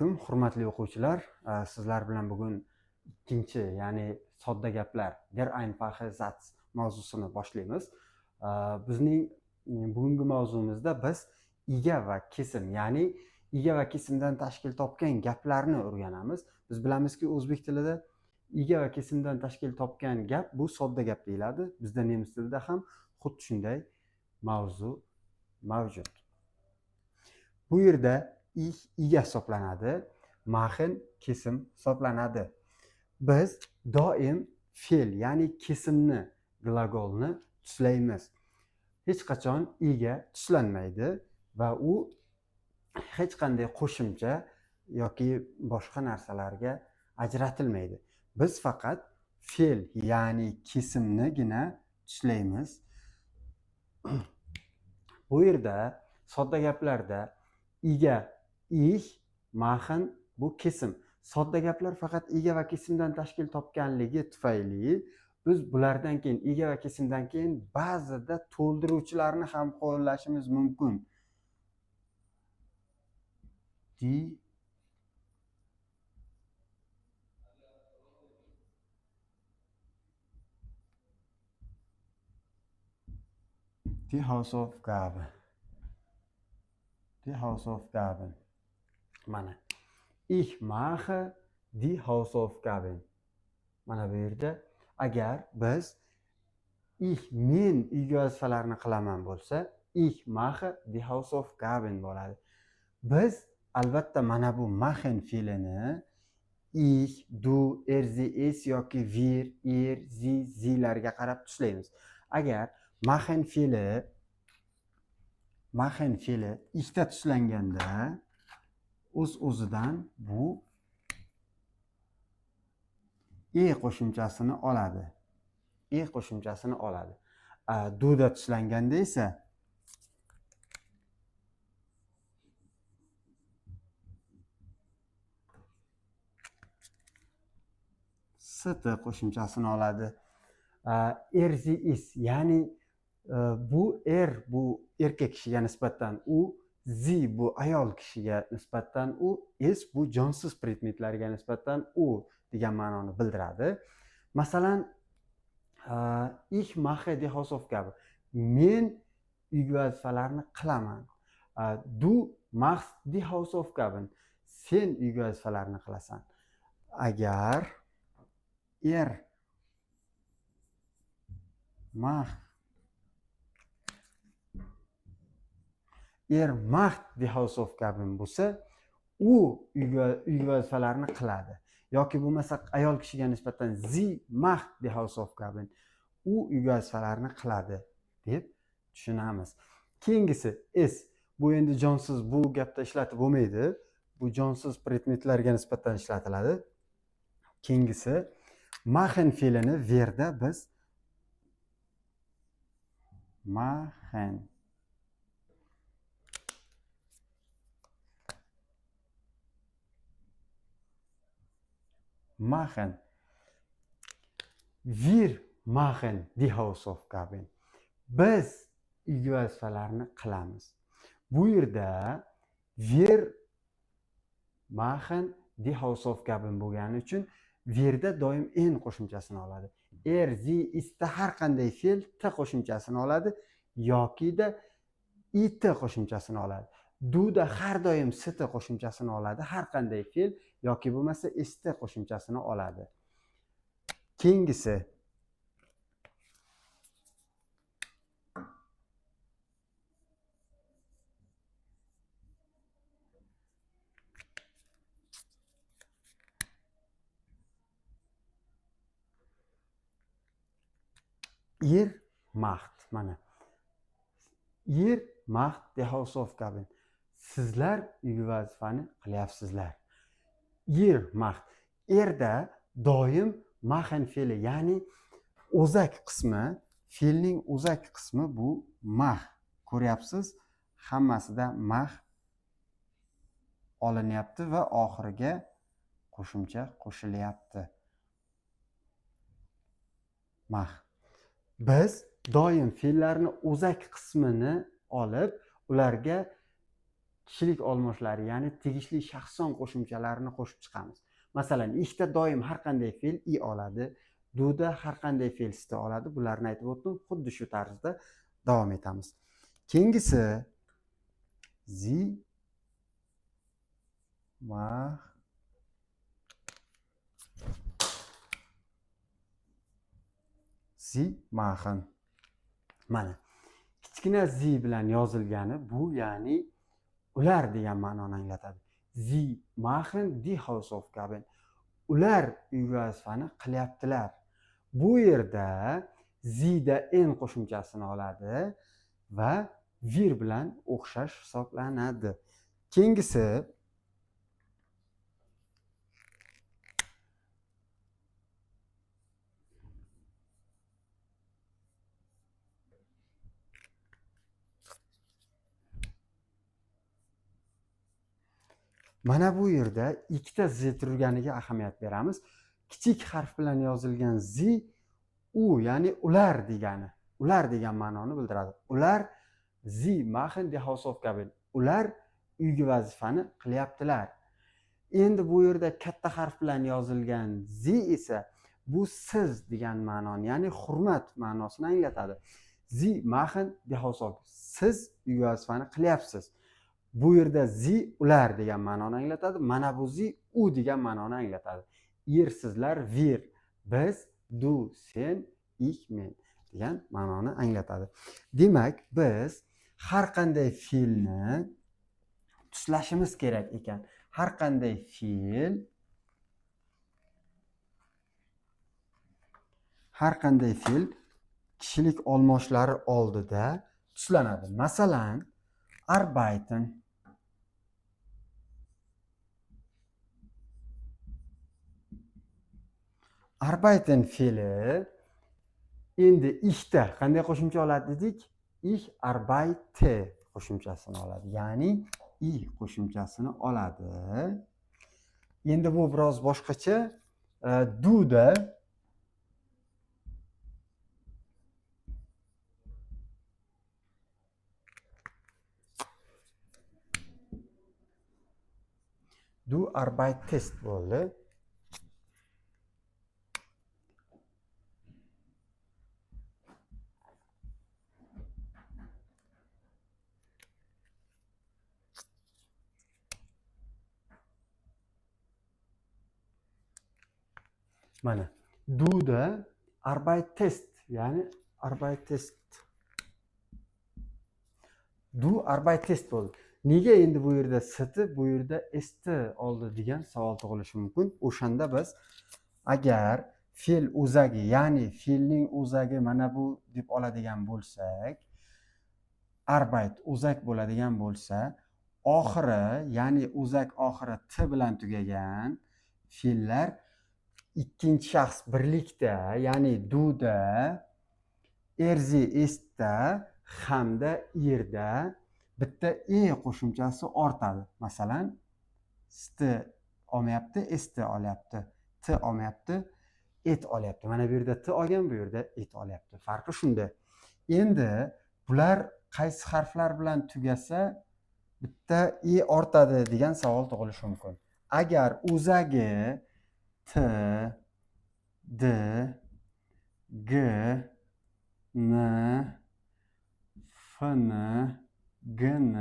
alaykum, hurmatli o'quvchilar. Sizlar bilan bugun ikkinchi, ya'ni sodda gaplar, der einfache Satz mavzusini boshlaymiz. Bizning bugungi mavzumizda biz ega va kesim, ya'ni ega va kesimdan tashkil topgan gaplarni o'rganamiz. Biz bilamizki, o'zbek tilida ega va kesimdan tashkil topgan gap bu sodda gap deyiladi. Bizda nemis tilida ham xuddi shunday mavzu mavjud. Bu yerda ega hisoblanadi, machen kesim hisoblanadi. Biz doim fe'l, ya'ni kesimni, glagolni tuslaymiz. Hech qachon ega tuslanmaydi va u hech qanday qo'shimcha yoki boshqa narsalarga ajratilmaydi. Biz faqat fe'l, ya'ni kesimnigina tuslaymiz. Bu yerda sodda gaplarda ega, ich, machen bu kesim. Sodda gaplar faqat ega va kesimdan tashkil topganligi tufayli biz bulardan keyin, ega va kesimdan keyin ba'zida to'ldiruvchilarni ham qo'llashimiz mumkin. Die Hausaufgabe. Die Hausaufgaben. Mana. Ich mache die Hausaufgaben. Mana bu yerda agar biz men uyga vazifalarni qilaman bo'lsa, ich mache die Hausaufgaben bo'ladi. Biz albatta mana bu machen fe'lini ich, du, sie, es yoki wir, sie larga qarab tuslaymiz. Agar machen fe'li ichda tuslanganda o'z-o'zidan bu qo'shimchasini oladi. Qo'shimchasini oladi. Duda tuslanganda esa st qo'shimchasini oladi. Sie, is, ya'ni bu bu erkak kishiga nisbatan, sie bu ayol kishiga nisbatan, es bu jonsiz predmetlarga nisbatan degan ma'noni bildiradi. Masalan, ich mache die Hausaufgabe. Men uyga vazifalarni qilaman. Du machst die Hausaufgaben. Sen uyga vazifalarni qilasan. Agar macht die Hausaufgaben bo'lsa, uyga vazifalarni qiladi. Yoki bo'lmasa ayol kishiga nisbatan sie macht die Hausaufgaben. Uyga vazifalarni qiladi deb tushunamiz. Keyingisi es. Bu endi jonsiz, bu gapda ishlatib bo'lmaydi. Bu jonsiz predmetlarga nisbatan ishlatiladi. Keyingisi machen fe'lini verda biz machen wir machen die Hausaufgaben. Biz uyga vazifalarni qilamiz. Bu yerda wir machen die Hausaufgaben bo'lgani uchun verda doim en qo'shimchasini oladi. Sie, isda har qanday fe'l t qo'shimchasini oladi yokida it qo'shimchasini oladi. Duda har doim st qo'shimchasini oladi, har qanday fe'l yoki bo'lmasa st qo'shimchasini oladi. Keyingisi macht. Mana. Macht die Hausaufgaben. Sizlar uyga vazifani qilyapsizlar. Macht. Erda doim machen fe'li, ya'ni o'zak qismi, fe'lning o'zak qismi bu mach. Ko'ryapsiz? Hammasida mach olinyapti va oxiriga qo'shimcha qo'shilyapti. Mach. Biz doim fe'llarni o'zak qismini olib, ularga kishilik olmoshlari, ya'ni tegishli shaxson qo'shimchalarini qo'shib chiqamiz. Masalan, ishda doim har qanday fe'l i oladi, duda har qanday fe'l sti oladi. Bularni aytib o'tdim. Xuddi shu tarzda davom etamiz. Keyingisi sie machen. Mana kichkina zi bilan yozilgani bu, ya'ni ular degan ma'noni anglatadi. Sie machen die Hausaufgaben. Ular uy vazifani qilyaptilar. Bu yerda zida en qo'shimchasini oladi va wir bilan o'xshash hisoblanadi. Keyingisi mana bu yerda ikkita z turganiga ahamiyat beramiz. Kichik harf bilan yozilgan zi u, ya'ni ular degani. Ular degan ma'noni bildiradi. Ular sie machen die Hausaufgaben. Ular uygi vazifani qilyaptilar. Endi bu yerda katta harf bilan yozilgan zi esa bu siz degan ma'noni, ya'ni hurmat ma'nosini anglatadi. Sie machen die Hausaufgaben. Siz uygi vazifani qilyapsiz. Bu yerda zi ular degan ma'noni anglatadi. Mana bu zi u degan ma'noni anglatadi. Ihr, sizlar, wir, biz, du, sen, ich, men degan ma'noni anglatadi. Demak, biz har qanday fe'lni tuslashimiz kerak ekan. Har qanday fe'l kishilik olmoshlari oldida tuslanadi. Masalan, arbeiten. Arbeiten fe'li endi ishda qanday qo'shimcha oladi dedik? Ich arbeite qo'shimchasini oladi. Ya'ni i qo'shimchasini oladi. Endi bu biroz boshqacha. Duda du arbeitest bo'ldi. Mana duda arbeitest, ya'ni arbeitest. Du arbeitest bo'ldi. Nega endi bu yerda st, bu yerda st oldi degan savol tug'ilishi mumkin. O'shanda biz agar fe'l o'zagi, ya'ni fe'lning o'zagi mana bu deb oladigan bo'lsak, arbeit o'zak bo'ladigan bo'lsa, oxiri, ya'ni o'zak oxiri t bilan tugagan fe'llar ikkinchi shaxs birlikda, ya'ni duda, erzi, esda hamda irda bitta e qo'shimchasi ortadi. Masalan, st olmayapti, st olyapti, t olmayapti, et olyapti. Mana bu yerda t olgan, bu yerda et olyapti. Farqi shunda. Endi bular qaysi harflar bilan tugasa bitta e ortadi degan savol tug'ilishi mumkin. Agar o'zagi t, d, g, n, f, n, g, n,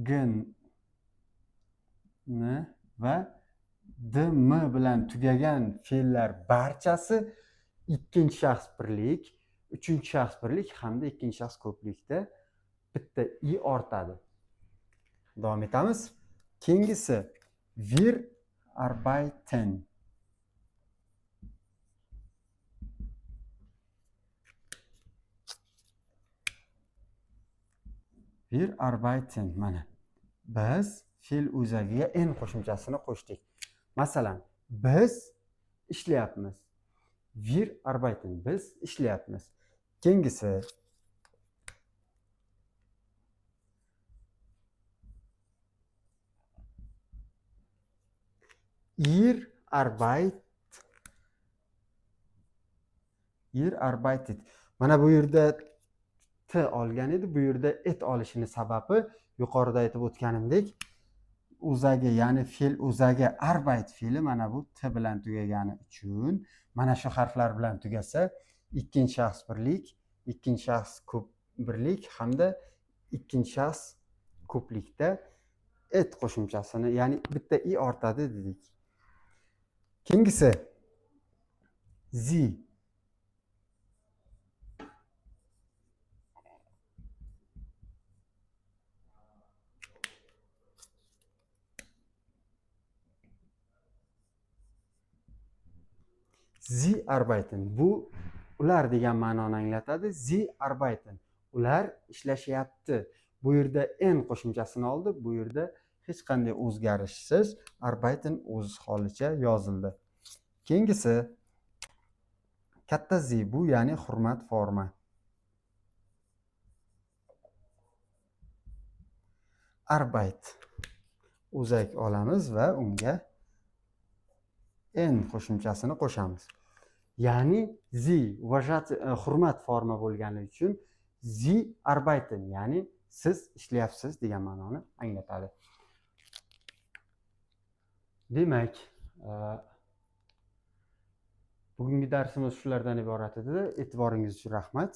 g, n va d, m bilan tugagan fe'llar barchasi ikkinchi shaxs birlik, uchinchi shaxs birlik hamda ikkinchi shaxs ko'plikda bitta i ortadi. Davom etamiz. Keyingisi wir arbeiten. Wir arbeiten. Mana biz fe'l o'zagiga en qo'shimchasini qo'shdik. Masalan, biz ishlayapmiz. Wir arbeiten. Biz ishlayapmiz. Keyingisi ihr arbeitet. Mana bu yerda t olgan edi, bu yerda et olishini sababi yuqorida aytib o'tganimdek, o'zagi, ya'ni fe'l o'zagi arbeit fe'li mana bu t bilan tugagani uchun mana shu harflar bilan tugasa, ikkinchi shaxs birlik, ikkinchi shaxs ko'p birlik hamda ikkinchi shaxs ko'plikda et qo'shimchasini, ya'ni bitta i ortadi dedik. Keyingisi zi. Sie arbeiten. Bu ular degan ma'noni anglatadi. Sie arbeiten. Ular ishlashyapti. Bu yerda en qo'shimchasini oldi. Bu yerda hech qanday o'zgarishsiz arbeiten o'z holicha yozildi. Keyingisi katta Sie, bu ya'ni hurmat forma. Arbeit. O'zak olamiz va unga en qo'shimchasini qo'shamiz. Ya'ni Sie, hurmat forma bo'lgani uchun Sie arbeiten, ya'ni siz ishlayapsiz degan ma'noni anglatadi. Demak, bugungi darsimiz shulardan iborat edi. E'tiboringiz uchun rahmat.